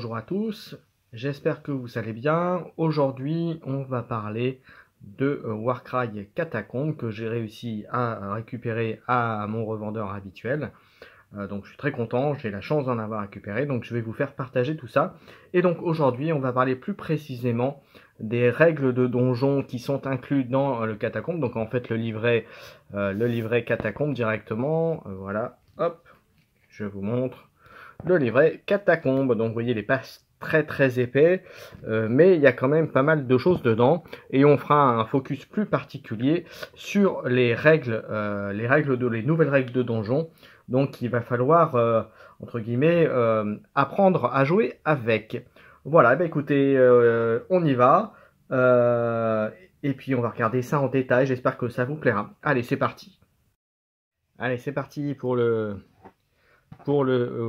bonjour à tous, j'espère que vous allez bien. Aujourd'hui, on va parler de Warcry Catacomb que j'ai réussi à récupérer à mon revendeur habituel. Donc je suis très content, j'ai la chance d'en avoir récupéré, donc je vais vous faire partager tout ça. Et donc aujourd'hui, on va parler plus précisément des règles de donjon qui sont inclus dans le Catacomb. Donc en fait le livret Catacomb directement, voilà, hop, je vous montre. Le livret Catacombe, donc vous voyez les pages très épais, mais il y a quand même pas mal de choses dedans, et on fera un focus plus particulier sur les nouvelles règles de donjon, donc il va falloir, entre guillemets, apprendre à jouer avec. Voilà, bah écoutez, on y va, et puis on va regarder ça en détail, j'espère que ça vous plaira. Allez, c'est parti. Allez, c'est parti pour le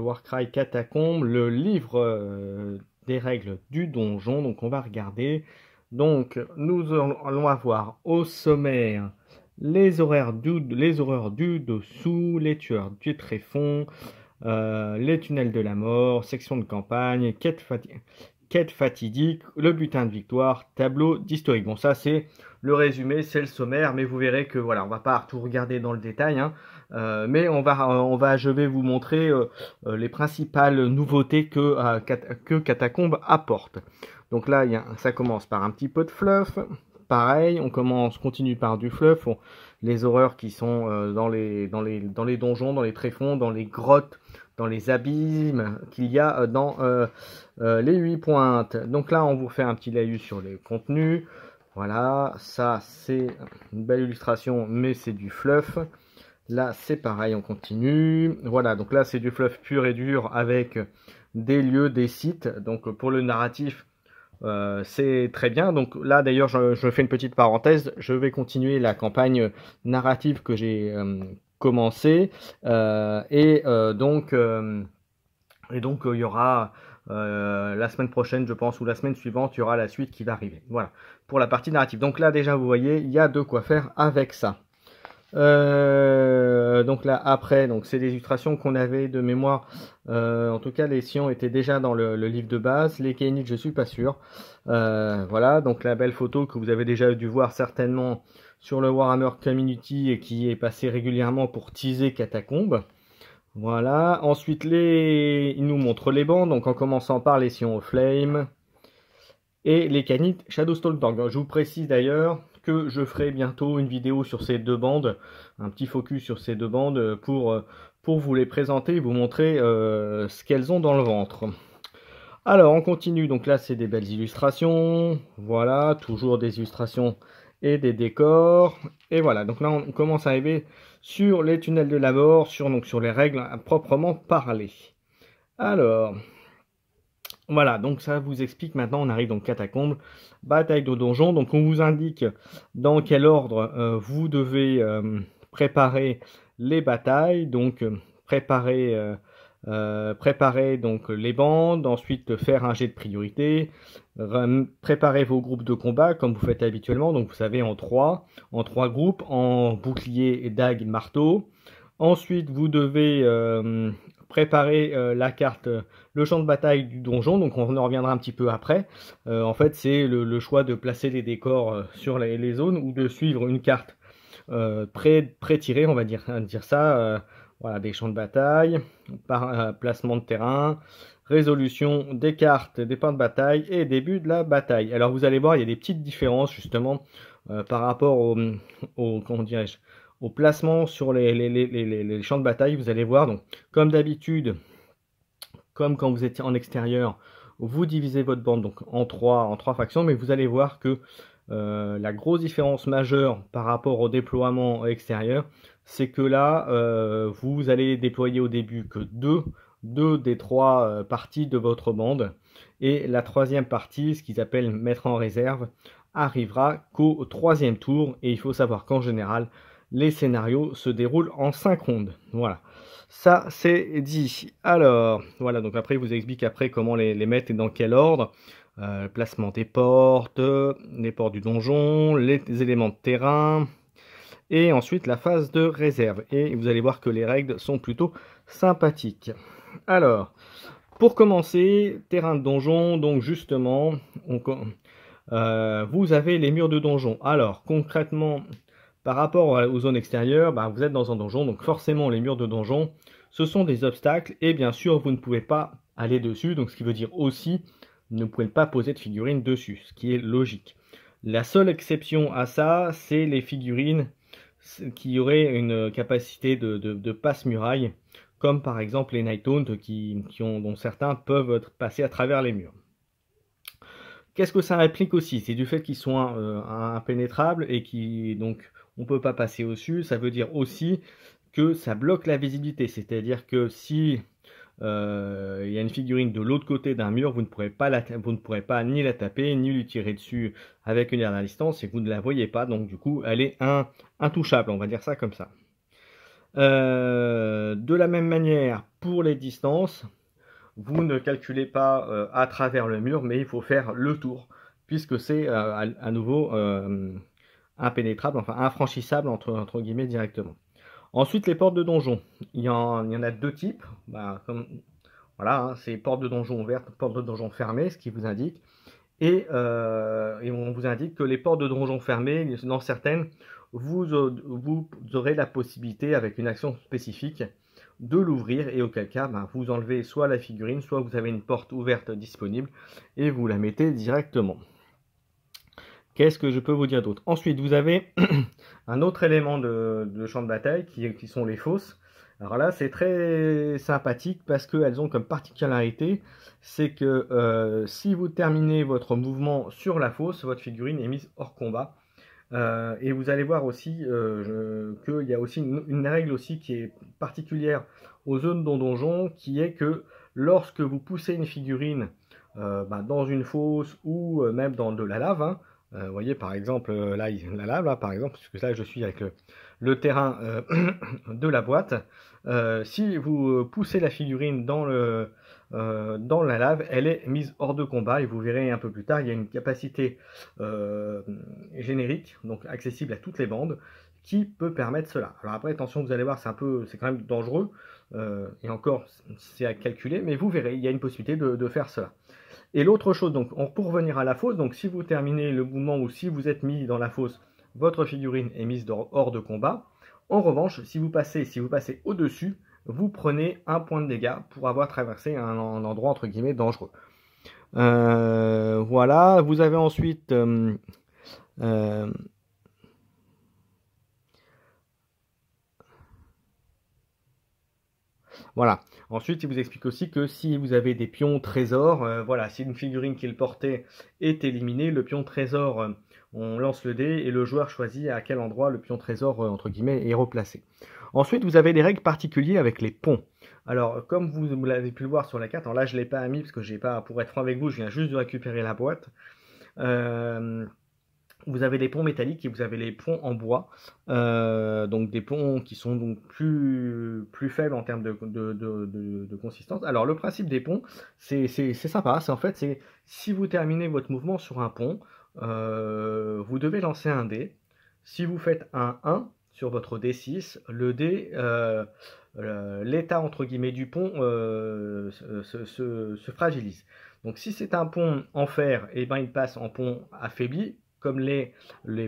Warcry Catacomb, le livre des règles du donjon. Donc on va regarder. Donc nous allons avoir au sommaire les horreurs du dessous, les tueurs du tréfonds, les tunnels de la mort, section de campagne, quête fatidique, le butin de victoire, tableau d'historique. Bon, ça c'est le résumé, c'est le sommaire, mais vous verrez que voilà, on va pas tout regarder dans le détail, hein, mais je vais vous montrer les principales nouveautés que Catacomb apporte. Donc là, ça commence par un petit peu de fluff. Pareil, on continue par du fluff. Les horreurs qui sont dans les donjons, dans les tréfonds, dans les grottes, dans les abîmes qu'il y a dans les 8 pointes. Donc là, on vous fait un petit laïus sur les contenus. Voilà, ça c'est une belle illustration, mais c'est du fluff. Là, c'est pareil, on continue. Voilà, donc là, c'est du fluff pur et dur avec des lieux, des sites. Donc pour le narratif, c'est très bien. Donc là, d'ailleurs, je fais une petite parenthèse. Je vais continuer la campagne narrative que j'ai commencée. Donc, il y aura la semaine prochaine, je pense, ou la semaine suivante, il y aura la suite qui va arriver. Voilà, pour la partie narrative. Donc là, déjà, vous voyez, il y a de quoi faire avec ça. Donc là après, donc c'est des illustrations qu'on avait de mémoire, en tout cas les Sion étaient déjà dans le livre de base, les Kainit je suis pas sûr. Voilà, donc la belle photo que vous avez déjà dû voir certainement sur le Warhammer Community et qui est passé régulièrement pour teaser Catacomb. Voilà, ensuite il nous montre les bandes, donc en commençant par les Sion Flame et les Kainit Shadowstorm. Je vous précise d'ailleurs que je ferai bientôt une vidéo sur ces deux bandes, un petit focus sur ces deux bandes pour vous les présenter et vous montrer ce qu'elles ont dans le ventre. Alors on continue, donc là c'est des belles illustrations, voilà, toujours des illustrations et des décors, et voilà, donc là on commence à arriver sur les tunnels de la mort, sur les règles à proprement parler. Alors, voilà, donc ça vous explique maintenant, on arrive dans Catacombe, bataille de donjon, donc on vous indique dans quel ordre vous devez préparer les batailles, donc préparer donc les bandes, ensuite faire un jet de priorité, préparer vos groupes de combat comme vous faites habituellement, donc vous savez en trois groupes, en bouclier, dague, marteau. Ensuite vous devez préparer la carte, le champ de bataille du donjon, donc on en reviendra un petit peu après. En fait, c'est le choix de placer les décors sur les zones ou de suivre une carte pré-tirée, on va dire ça. Voilà, des champs de bataille, placement de terrain, résolution des cartes, des points de bataille et début de la bataille. Alors vous allez voir, il y a des petites différences justement par rapport comment dirais-je, au placement sur les champs de bataille. Vous allez voir, donc comme d'habitude, comme quand vous étiez en extérieur, vous divisez votre bande donc en trois factions, mais vous allez voir que la grosse différence majeure par rapport au déploiement extérieur, c'est que là, vous allez déployer au début que deux des trois parties de votre bande, et la troisième partie, ce qu'ils appellent mettre en réserve, arrivera qu'au troisième tour, et il faut savoir qu'en général, les scénarios se déroulent en 5 rondes. Voilà, ça c'est dit. Alors, voilà, donc après, il vous explique après comment les mettre et dans quel ordre. Placement des portes, les portes du donjon, les éléments de terrain, et ensuite la phase de réserve. Et vous allez voir que les règles sont plutôt sympathiques. Alors, Pour commencer, terrain de donjon, donc justement, vous avez les murs de donjon. Alors, concrètement, par rapport aux zones extérieures, vous êtes dans un donjon, donc forcément les murs de donjon, ce sont des obstacles, et bien sûr, vous ne pouvez pas aller dessus, donc ce qui veut dire aussi, vous ne pouvez pas poser de figurines dessus, ce qui est logique. La seule exception à ça, c'est les figurines qui auraient une capacité de passe-muraille, comme par exemple les Night Haunt, dont certains peuvent passer à travers les murs. Qu'est-ce que ça implique aussi? C'est du fait qu'ils sont impénétrables et donc on ne peut pas passer au-dessus. Ça veut dire aussi que ça bloque la visibilité. C'est-à-dire que si il y a une figurine de l'autre côté d'un mur, vous ne pourrez pas ni la taper, ni lui tirer dessus avec une dernière distance, et vous ne la voyez pas. Donc du coup, elle est intouchable, on va dire ça comme ça. De la même manière, pour les distances, vous ne calculez pas à travers le mur, mais il faut faire le tour, puisque c'est à nouveau impénétrable, enfin infranchissable entre guillemets directement. Ensuite, les portes de donjon. Il y en a deux types. Voilà, hein, c'est portes de donjon ouvertes, portes de donjon fermées, ce qui vous indique. Et on vous indique que les portes de donjon fermées, dans certaines, vous aurez la possibilité, avec une action spécifique, de l'ouvrir, et auquel cas, vous enlevez soit la figurine, soit vous avez une porte ouverte disponible, et vous la mettez directement. Qu'est-ce que je peux vous dire d'autre? Ensuite, vous avez un autre élément de champ de bataille qui sont les fosses. Alors là, c'est très sympathique parce qu'elles ont comme particularité, c'est que si vous terminez votre mouvement sur la fosse, votre figurine est mise hors combat. Et vous allez voir aussi qu'il y a aussi une règle aussi qui est particulière aux zones de donjon, qui est que lorsque vous poussez une figurine dans une fosse ou même dans de la lave, hein, vous voyez par exemple là la lave, là, par exemple, puisque là je suis avec le terrain de la boîte. Si vous poussez la figurine dans la lave, elle est mise hors de combat, et vous verrez un peu plus tard, il y a une capacité générique, donc accessible à toutes les bandes, qui peut permettre cela. Alors après, attention, vous allez voir, c'est quand même dangereux, et encore, c'est à calculer, mais vous verrez, il y a une possibilité de faire cela. Et l'autre chose, donc, pour revenir à la fosse, donc si vous terminez le mouvement ou si vous êtes mis dans la fosse, votre figurine est mise hors de combat. En revanche, si vous passez au-dessus, vous prenez un point de dégâts pour avoir traversé un endroit entre guillemets dangereux. Voilà, vous avez ensuite voilà. Ensuite, il vous explique aussi que si vous avez des pions trésors, voilà, si une figurine qu'il portait est éliminée, le pion trésor, on lance le dé et le joueur choisit à quel endroit le pion trésor, entre guillemets, est replacé. Ensuite, vous avez des règles particulières avec les ponts. Alors, comme vous l'avez pu le voir sur la carte, alors là, je ne l'ai pas mis parce que j'ai pas, pour être franc avec vous, je viens juste de récupérer la boîte. Vous avez les ponts métalliques et vous avez les ponts en bois, donc des ponts qui sont donc plus faibles en termes de consistance. Alors le principe des ponts, c'est sympa, en fait, c'est si vous terminez votre mouvement sur un pont, vous devez lancer un dé. Si vous faites un 1 sur votre D6, le dé, l'état entre guillemets du pont se fragilise. Donc si c'est un pont en fer, et ben il passe en pont affaibli, comme les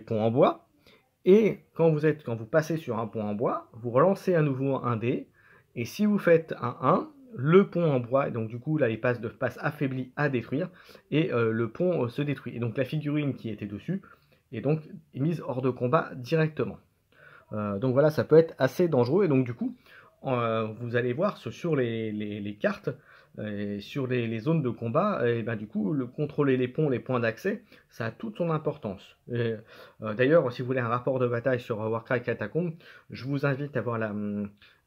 ponts en bois. Et quand vous passez sur un pont en bois, vous relancez à nouveau un dé, et si vous faites un 1, le pont en bois, donc du coup là il passe affaibli à détruire, et le pont se détruit. Et donc la figurine qui était dessus est donc mise hors de combat directement. Donc voilà, ça peut être assez dangereux, et donc du coup, vous allez voir sur les cartes, sur les zones de combat, et du coup, contrôler les ponts, les points d'accès, ça a toute son importance. D'ailleurs, si vous voulez un rapport de bataille sur Warcry Catacombs, je vous invite à voir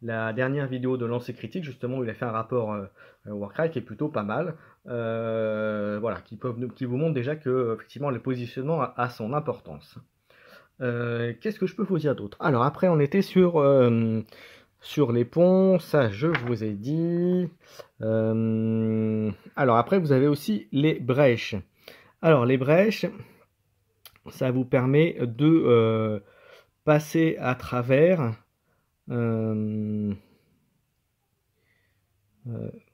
la dernière vidéo de Lancer Critique, justement, où il a fait un rapport Warcry qui est plutôt pas mal. Voilà, qui vous montre déjà que effectivement le positionnement a son importance. Qu'est-ce que je peux vous dire d'autre? Alors après, on était sur les ponts, ça je vous ai dit. Alors après, vous avez aussi les brèches. Alors les brèches, ça vous permet de passer à travers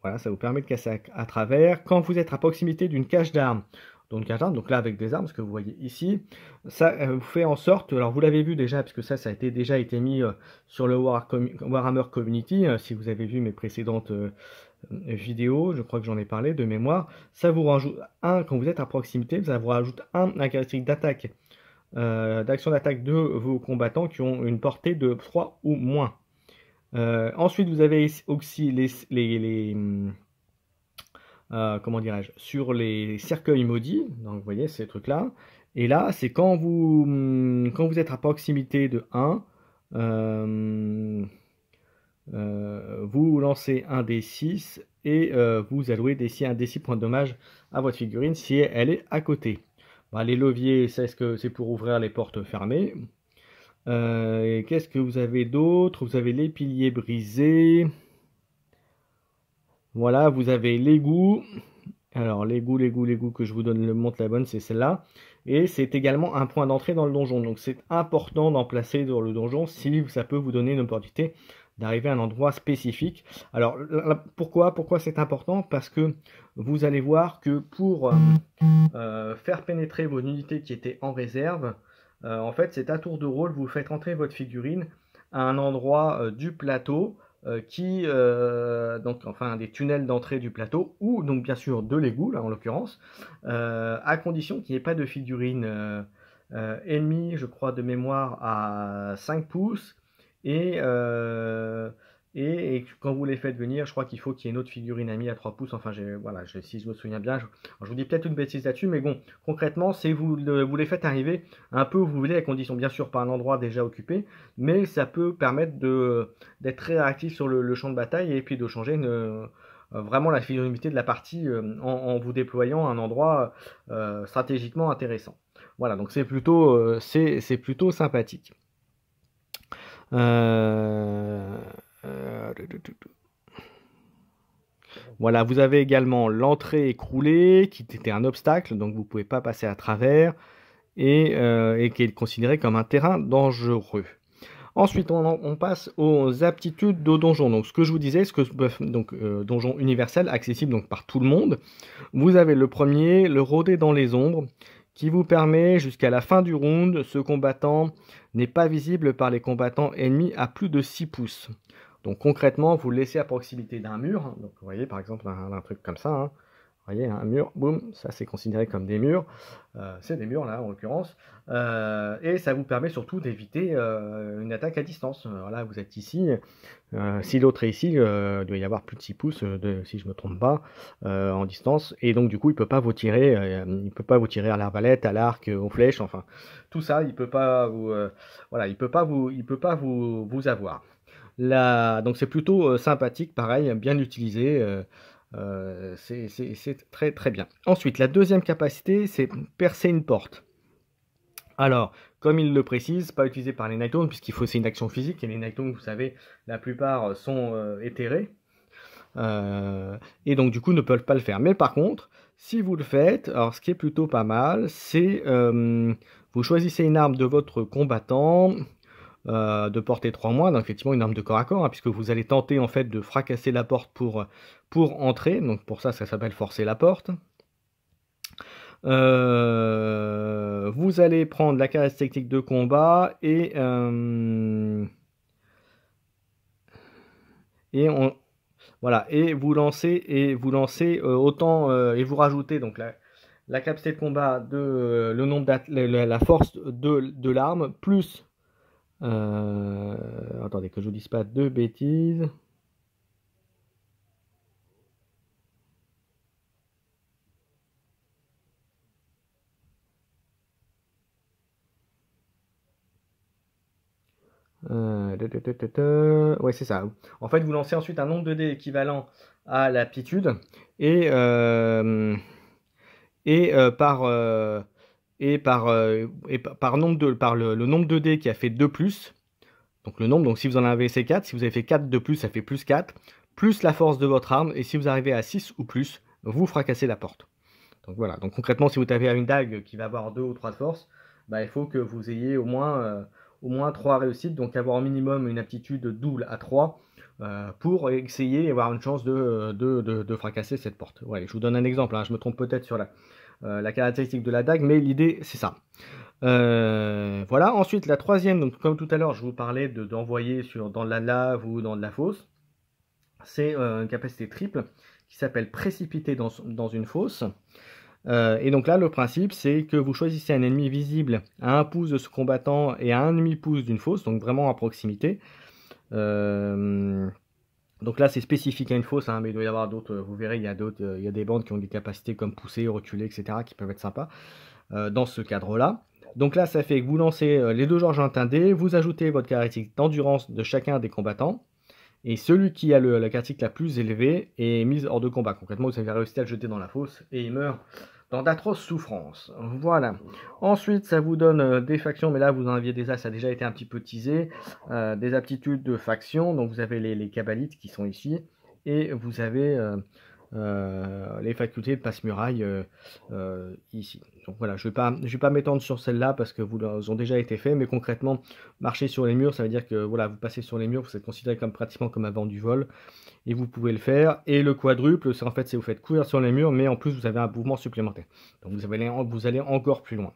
Voilà, ça vous permet de casser à travers. Quand vous êtes à proximité d'une cache d'armes, donc là avec des armes, ce que vous voyez ici, ça vous fait en sorte, alors vous l'avez vu déjà, puisque ça a déjà été mis sur le Warhammer Community, si vous avez vu mes précédentes vidéos, je crois que j'en ai parlé de mémoire, ça vous rajoute quand vous êtes à proximité, ça vous rajoute la caractéristique d'attaque, d'action d'attaque de vos combattants qui ont une portée de 3 ou moins. Ensuite, vous avez aussi comment dirais-je, sur les cercueils maudits, donc vous voyez ces trucs-là. Et là, c'est quand vous êtes à proximité de 1, vous lancez un D6 et vous allouez un D6 points de dommage à votre figurine si elle est à côté. Bah, les leviers, c'est pour ouvrir les portes fermées. Qu'est-ce que vous avez d'autre? Vous avez les piliers brisés. Voilà, vous avez l'égout. Alors, l'égout que je vous montre la bonne, c'est celle-là. Et c'est également un point d'entrée dans le donjon. Donc, c'est important d'en placer dans le donjon si ça peut vous donner une opportunité d'arriver à un endroit spécifique. Alors, pourquoi c'est important? Parce que vous allez voir que pour faire pénétrer vos unités qui étaient en réserve, en fait, c'est à tour de rôle, vous faites entrer votre figurine à un endroit du plateau donc enfin des tunnels d'entrée du plateau ou donc bien sûr de l'égout là en l'occurrence, à condition qu'il n'y ait pas de figurine ennemie, je crois de mémoire à 5 pouces et quand vous les faites venir, je crois qu'il faut qu'il y ait une autre figurine amie à 3 pouces. Enfin, voilà, si je me souviens bien, je vous dis peut-être une bêtise là-dessus, mais bon, concrètement, c'est vous les faites arriver un peu où vous voulez, à condition bien sûr pas un endroit déjà occupé, mais ça peut permettre d'être très réactif sur le champ de bataille et puis de changer vraiment la physionomie de la partie en vous déployant à un endroit stratégiquement intéressant. Voilà, donc c'est plutôt sympathique. Voilà, vous avez également l'entrée écroulée qui était un obstacle, donc vous ne pouvez pas passer à travers et qui est considéré comme un terrain dangereux. Ensuite, on passe aux aptitudes de donjon. Donc, ce que je vous disais, donjon universel, accessible donc par tout le monde. Vous avez le premier, le rôder dans les ombres, qui vous permet jusqu'à la fin du round, ce combattant n'est pas visible par les combattants ennemis à plus de 6 pouces. Donc concrètement, vous le laissez à proximité d'un mur. Donc vous voyez par exemple un truc comme ça. Hein. Vous voyez un mur, boum, ça c'est considéré comme des murs. C'est des murs là en l'occurrence. Et ça vous permet surtout d'éviter une attaque à distance. Voilà, vous êtes ici. Si l'autre est ici, il doit y avoir plus de 6 pouces, si je me trompe pas, en distance. Et donc du coup, il peut pas vous tirer à l'arbalète, à l'arc, aux flèches, enfin tout ça, il peut pas vous, voilà, il peut pas vous avoir. Là, donc c'est plutôt sympathique, pareil, bien utilisé. C'est très très bien. Ensuite, la deuxième capacité, c'est percer une porte. Alors, comme il le précise, pas utilisé par les Nighthawks, puisqu'il faut c'est une action physique, et les Nighthawks, vous savez, la plupart sont éthérés, et donc du coup ne peuvent pas le faire. Mais par contre, si vous le faites, alors ce qui est plutôt pas mal, c'est vous choisissez une arme de votre combattant, de portée 3 moins, donc effectivement une arme de corps à corps, hein, puisque vous allez tenter en fait de fracasser la porte pour entrer, donc pour ça s'appelle forcer la porte. Vous allez prendre la caractéristique de combat et voilà, et vous lancez autant et vous rajoutez donc la capacité de combat de le nombre la force de l'arme plus attendez que je vous dise pas de bêtises. Ouais, c'est ça. En fait, vous lancez ensuite un nombre de dés équivalent à l'aptitude et par le nombre de dés qui a fait 2 plus. Donc le nombre, donc si vous en avez fait 4, si vous avez fait 4 de plus, ça fait plus 4, plus la force de votre arme, et si vous arrivez à 6 ou plus, vous fracassez la porte. Donc voilà, donc concrètement, si vous avez une dague qui va avoir 2 ou 3 de force, bah, il faut que vous ayez au moins au moins 3 réussites, donc avoir au minimum une aptitude double à 3 pour essayer et avoir une chance de fracasser cette porte. Ouais, je vous donne un exemple, hein, je me trompe peut-être sur la caractéristique de la dague, mais l'idée c'est ça. Voilà, ensuite la troisième, donc comme tout à l'heure je vous parlais d'envoyer dans de la lave ou dans de la fosse, c'est une capacité triple qui s'appelle précipiter dans une fosse. Et donc là, le principe, c'est que vous choisissez un ennemi visible à 1 pouce de ce combattant et à 1,5 pouce d'une fosse, donc vraiment à proximité. Donc là, c'est spécifique à une fosse, hein, mais il doit y avoir d'autres, vous verrez, il y a des bandes qui ont des capacités comme pousser, reculer, etc., qui peuvent être sympas dans ce cadre-là. Donc là, ça fait que vous lancez les 2 georges un dé, vous ajoutez votre caractéristique d'endurance de chacun des combattants, et celui qui a la caractéristique la plus élevée est mis hors de combat. Concrètement, vous avez réussi à le jeter dans la fosse et il meurt dans d'atroces souffrances. Voilà. Ensuite, ça vous donne des factions, mais là, vous en aviez déjà, ça a déjà été un petit peu teasé, des aptitudes de factions. Donc, vous avez les Kabbalites qui sont ici, et vous avez les facultés de passe-muraille ici. Donc voilà, je vais pas m'étendre sur celle-là parce que vous ont déjà été faits, mais concrètement, marcher sur les murs, ça veut dire que voilà, vous passez sur les murs, vous êtes considéré comme pratiquement comme avant du vol, et vous pouvez le faire. Et le quadruple, c'est en fait, c'est vous faites courir sur les murs, mais en plus vous avez un mouvement supplémentaire. Donc vous allez encore plus loin.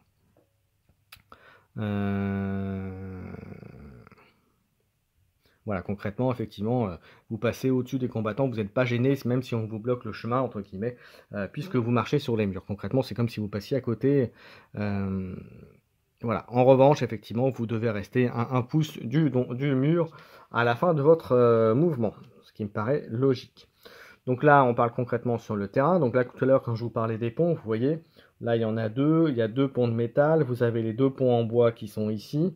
Voilà, concrètement, effectivement, vous passez au-dessus des combattants, vous n'êtes pas gêné, même si on vous bloque le chemin, entre guillemets, puisque vous marchez sur les murs. Concrètement, c'est comme si vous passiez à côté. Voilà. En revanche, effectivement, vous devez rester à 1 pouce du mur à la fin de votre mouvement, ce qui me paraît logique. Donc là, on parle concrètement sur le terrain. Donc là, tout à l'heure, quand je vous parlais des ponts, vous voyez, là, il y en a 2. Il y a 2 ponts de métal. Vous avez les 2 ponts en bois qui sont ici.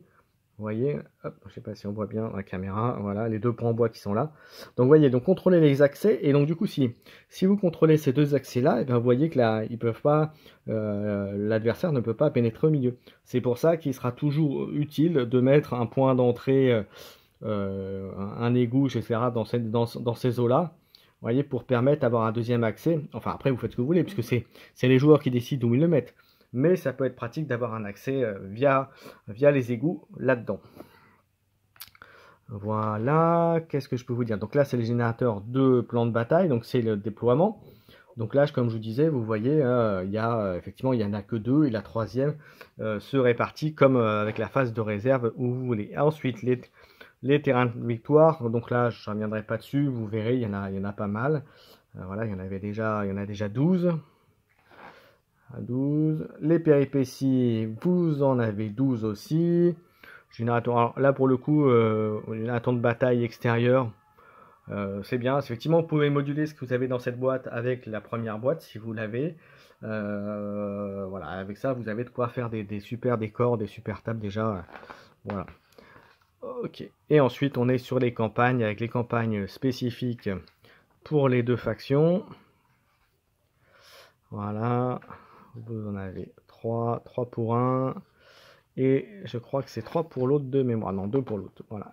Vous voyez, hop, je ne sais pas si on voit bien la caméra, voilà, les 2 ponts en bois qui sont là. Donc vous voyez, donc contrôlez les accès, et donc du coup, si vous contrôlez ces 2 accès-là, et bien vous voyez que là, ils peuvent pas, l'adversaire ne peut pas pénétrer au milieu. C'est pour ça qu'il sera toujours utile de mettre un point d'entrée, un égout, etc. dans ces eaux-là. Vous voyez, pour permettre d'avoir un deuxième accès. Enfin, après, vous faites ce que vous voulez, puisque c'est les joueurs qui décident où ils le mettent. Mais ça peut être pratique d'avoir un accès via les égouts là-dedans. Voilà, qu'est-ce que je peux vous dire? Donc là, c'est le générateur de plans de bataille, donc c'est le déploiement. Donc là, comme je vous disais, vous voyez, effectivement, il n'y en a que 2, et la troisième se répartit comme avec la phase de réserve où vous voulez. Ensuite, les terrains de victoire, donc là, je ne reviendrai pas dessus, vous verrez, il y en a pas mal. Voilà, il y en a déjà 12. 12. Les péripéties, vous en avez 12 aussi. Générateur, alors là pour le coup, générateur de bataille extérieure, c'est bien. Effectivement, vous pouvez moduler ce que vous avez dans cette boîte avec la première boîte si vous l'avez. Voilà, avec ça, vous avez de quoi faire des super décors, des super tables déjà. Voilà. Ok. Et ensuite, on est sur les campagnes avec les campagnes spécifiques pour les 2 factions. Voilà. Vous en avez 3 pour un, et je crois que c'est 3 pour l'autre de mémoire, non 2 pour l'autre, voilà.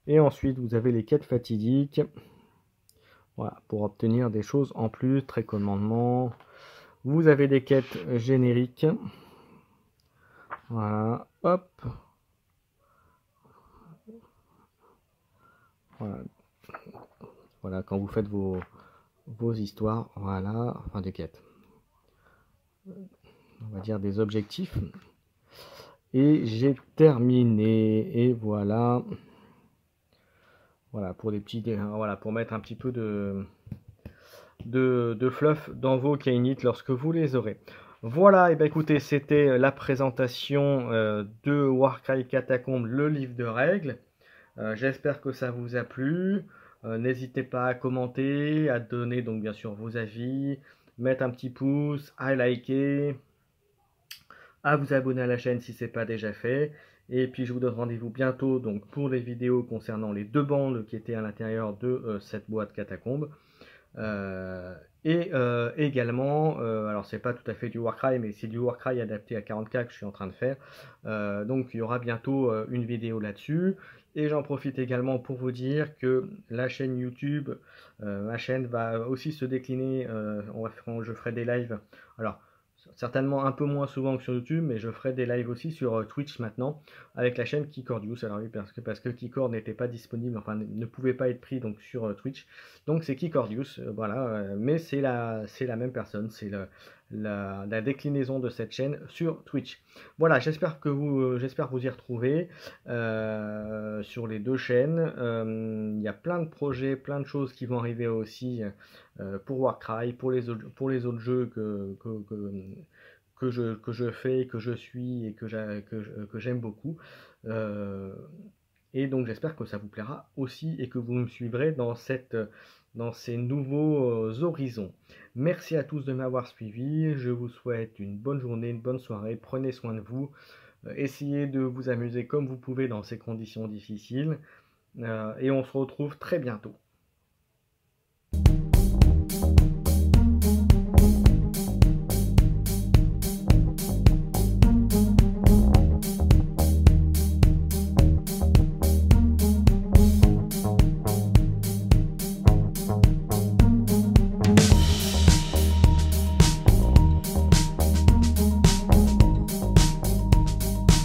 Et ensuite vous avez les quêtes fatidiques, voilà, pour obtenir des choses en plus, très commandement. Vous avez des quêtes génériques, voilà, hop, voilà, quand vous faites vos histoires, voilà, enfin des quêtes, on va dire des objectifs. Et j'ai terminé, et voilà. Voilà, pour des petits, voilà, pour mettre un petit peu de fluff dans vos Kainit lorsque vous les aurez. Voilà, et bien écoutez, c'était la présentation de Warcry Catacombs, le livre de règles. J'espère que ça vous a plu. N'hésitez pas à commenter, à donner donc bien sûr vos avis, mettre un petit pouce, à liker, à vous abonner à la chaîne si ce n'est pas déjà fait. Et puis je vous donne rendez-vous bientôt donc pour les vidéos concernant les 2 bandes qui étaient à l'intérieur de cette boîte catacombe. Également, alors c'est pas tout à fait du Warcry, mais c'est du Warcry adapté à 40K que je suis en train de faire. Donc il y aura bientôt une vidéo là-dessus. Et j'en profite également pour vous dire que la chaîne YouTube, ma chaîne va aussi se décliner. Je ferai des lives. Alors, certainement un peu moins souvent que sur YouTube, mais je ferai des lives aussi sur Twitch maintenant, avec la chaîne Keycordius. Alors oui, parce que Keycord n'était pas disponible, enfin ne pouvait pas être pris donc sur Twitch. Donc c'est Keycordius, voilà, mais c'est la même personne, c'est la déclinaison de cette chaîne sur Twitch. Voilà, j'espère vous y retrouver sur les deux chaînes. Il y a plein de projets, plein de choses qui vont arriver aussi pour Warcry, pour les autres jeux que je fais, que je suis et que j'aime beaucoup. Et donc j'espère que ça vous plaira aussi et que vous me suivrez dans ces nouveaux horizons. Merci à tous de m'avoir suivi. Je vous souhaite une bonne journée, une bonne soirée. Prenez soin de vous. Essayez de vous amuser comme vous pouvez dans ces conditions difficiles. Et on se retrouve très bientôt.